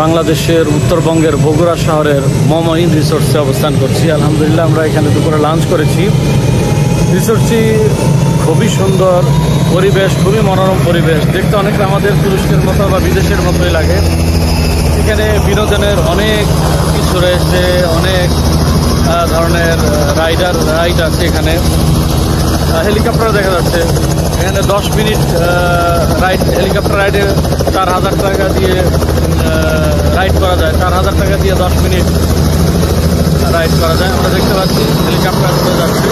বাংলাদেশের উত্তরবঙ্গের বগুড়া শহরের মমইন রিসোর্টসে অবস্থান করছি। আলহামদুলিল্লাহ আমরা এখানে দুপুরে লাঞ্চ করেছি। রিসোর্টটি খুবই সুন্দর, পরিবেশ খুবই মনোরম পরিবেশ, দেখতে অনেকটা আমাদের তুরস্কের মতো বা বিদেশের মতোই লাগে। এখানে বিনোদনের অনেক কিছু রয়েছে, অনেক ধরনের রাইড আছে। এখানে হেলিকপ্টার দেখা যাচ্ছে। এখানে 10 মিনিট হেলিকপ্টার রাইডে 4000 টাকা দিয়ে রাইড করা যায়। 4000 টাকা দিয়ে 10 মিনিট রাইড করা যায়। আমরা দেখতে পাচ্ছি হেলিকপ্টার চলে যাচ্ছে।